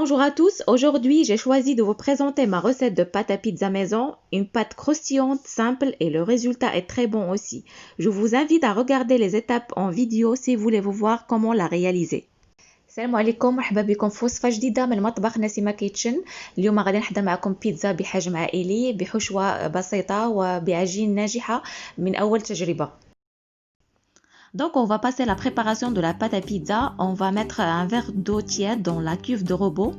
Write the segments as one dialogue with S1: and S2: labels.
S1: Bonjour à tous, aujourd'hui j'ai choisi de vous présenter ma recette de pâte à pizza maison, une pâte croustillante, simple et le résultat est très bon aussi. Je vous invite à regarder les étapes en vidéo si vous voulez vous voir comment la réaliser. السلام عليكم، مرحبا بكم في وصفة جديدة من مطبخ نسيمة كيتشن. اليوم غادي نحضر معكم بيتزا بحجم عائلي بحشوة بسيطة وبعجين ناجحة من أول تجربة. Donc on va passer la préparation de la pâte à pizza. On va mettre un verre d'eau tiède dans la cuve de robot.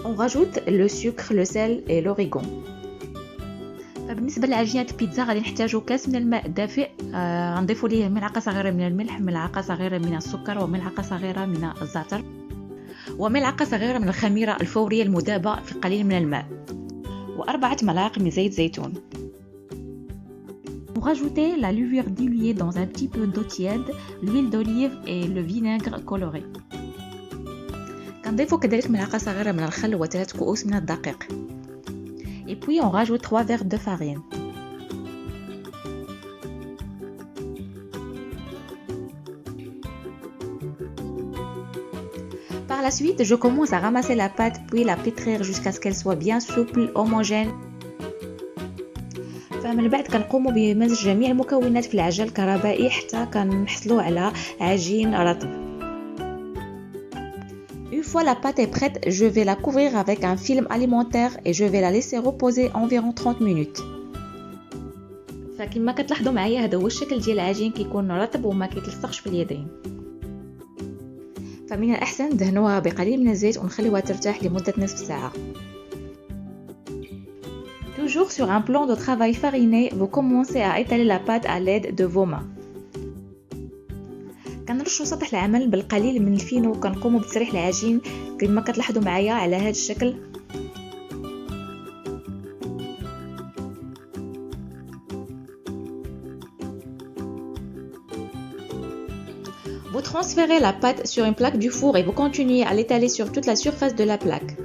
S1: On rajoute le sucre, le sel et l'origan. بالنسبة لعجينة البيتزا غادي نحتاجو كاس من الماء دافئ، غنضيفو ليه ملعقة صغيرة من الملح، ملعقة صغيرة من السكر وملعقة صغيرة من الزعتر وملعقة صغيرة من الخميرة الفورية المذابة في قليل من الماء و4 ملاعق من زيت زيتون. Pour rajouter la levure diluée dans un petit peu d'eau tiède, l'huile d'olive et le vinaigre coloré. كنضيفو كذلك ملعقة صغيرة من الخل و3 كؤوس من الدقيق. Et puis on rajoute 3 verres de farine. Par la suite, je commence à ramasser la pâte puis la pétrir jusqu'à ce qu'elle soit bien souple, homogène. فمن بعد كنقوموا بمزج جميع المكونات في العجل الكهربائي حتى كنحصلوا على عجين رطب. Une fois la pâte est prête, je vais la couvrir avec un film alimentaire et je vais la laisser reposer environ 30 minutes. فكما كتلاحظوا معايا هذا هو الشكل ديال العجين كيكون رطب وما كيتلصقش في اليدين. فمن الأحسن ندهنوها بقليل من الزيت ونخليوها ترتاح لمدة نصف ساعة. Toujours sur un plan de travail fariné, vous commencez à étaler la pâte à l'aide de vos mains. كنرشوا سطح العمل بالقليل من الفينو وكنقوموا بتسريح العجين كما كتلاحظوا معايا على هذا الشكل. Vous transférez la pâte sur une plaque du four et vous continuez à l'étaler sur toute la surface de la plaque.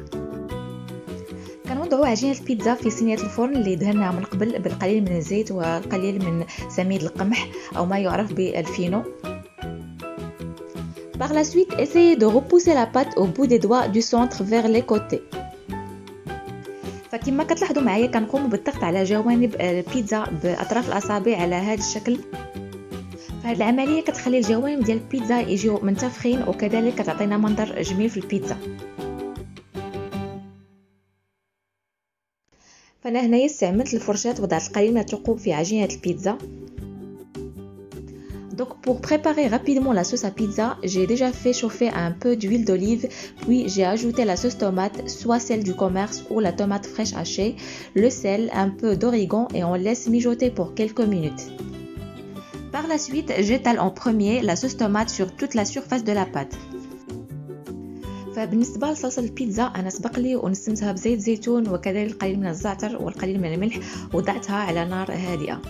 S1: كنوضعوا عجينة البيتزا في صينية الفرن اللي دهناها من قبل بالقليل من الزيت والقليل من سميد القمح أو ما يعرف بالفينو. Par la suite, essayez de repousser la pâte au bout des doigts du centre vers les côtés. فكما كتلاحظوا معايا كنقوم بالضغط على جوانب البيتزا بأطراف الأصابع على هذا الشكل. فهاد العملية كتخلي الجوانب ديال البيتزا يجيو منتفخين وكذلك كتعطينا منظر جميل في البيتزا. فأنا هنايا استعملت الفرشاة وضعت القليل من الثقوب في عجينة البيتزا. Donc pour préparer rapidement la sauce à pizza, j'ai déjà fait chauffer un peu d'huile d'olive, puis j'ai ajouté la sauce tomate, soit celle du commerce ou la tomate fraîche hachée, le sel, un peu d'origan et on laisse mijoter pour quelques minutes. Par la suite, j'étale en premier la sauce tomate sur toute la surface de la pâte. فبالنسبة لصلصة البيتزا أنا سبق لي ونسمتها بزيت زيتون وكذلك القليل من الزعتر والقليل من الملح وضعتها على نار هادئة.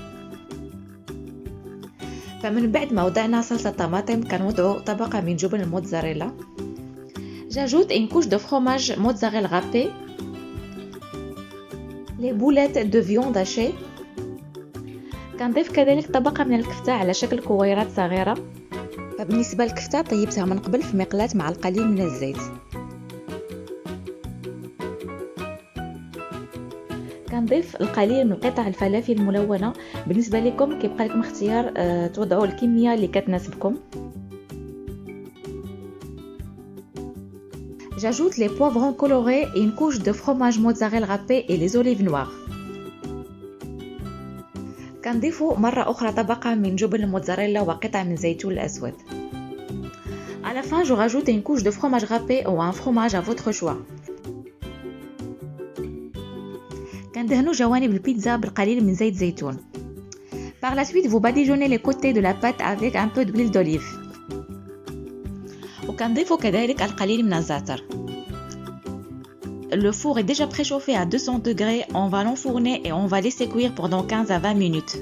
S1: فمن بعد ما وضعنا صلصة الطماطم كنوضعوا طبقة من جبن الموتزاريلا. J'ajoute une couche de fromage mozzarella râpé, les boulettes de viande hachée. كنضيف كذلك طبقة من الكفتة على شكل كويرات صغيرة. فبالنسبة للكفتة طيبتها من قبل في مقلاة مع القليل من الزيت. كنضيف القليل من قطع الفلافل الملونة. بالنسبة لكم كيبقى لكم اختيار توضعوا الكمية اللي كتناسبكم. J'ajoute les poivrons colorés et une couche de fromage mozzarella râpé et les olives noires. كنضيفوا مرة أخرى طبقة من جبن الموتزاريلا وقطع من زيتون الأسود. À la fin, je rajoute une couche de fromage râpé ou un fromage à votre choix. كندهنوا جوانب البيتزا بالقليل من زيت زيتون. Par la suite, vous badigeonnez les côtés de la pâte avec un peu d'huile d'olive. وكنضيفوا كذلك القليل من الزعتر. Le four est déjà préchauffé à 200 degrés, on va l'enfourner et on va laisser cuire pendant 15 à 20 minutes.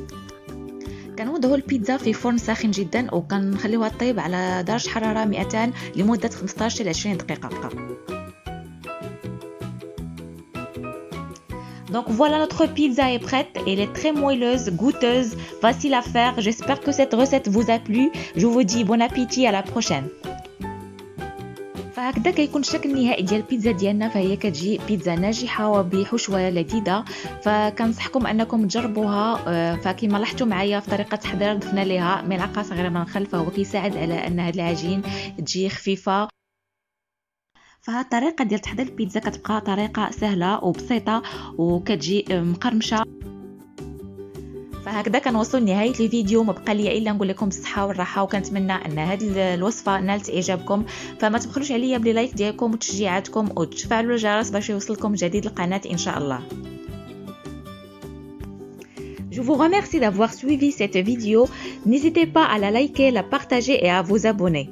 S1: كنوضعوا البيتزا في فرن ساخن جدا وكنخليوها تطيب على درجة حرارة 200 لمدة 15 إلى 20 دقيقة. Donc voilà, notre pizza est prête, elle est très moelleuse, goûteuse, facile à faire. J'espère que cette recette vous a plu. Je vous dis bon appétit, à la prochaine. فهكذا كيكون الشكل النهائي ديال البيتزا ديالنا، فهي كتجي بيتزا ناجحه وبحشوه لذيذه. فكنصحكم انكم تجربوها. فكما لاحظتوا معايا في طريقه التحضير ضفنا ليها ملعقه صغيره من الخل، فهو كيساعد على ان هذا العجين تجي خفيفه. فهاد الطريقه ديال تحضير البيتزا كتبقى طريقه سهله وبسيطه وكتجي مقرمشه. فهكذا كنوصلوا لنهايه الفيديو، ما بقى لي الا نقول لكم بالصحه والراحه، وكنتمنى ان هذه الوصفه نالت اعجابكم. فما تبخلوش عليا بلايك ديالكم وتشجيعاتكم وتفعلوا الجرس باش يوصلكم جديد القناه ان شاء الله. Je vous remercie d'avoir suivi cette vidéo. N'hésitez pas à la liker, la partager et à vous abonner.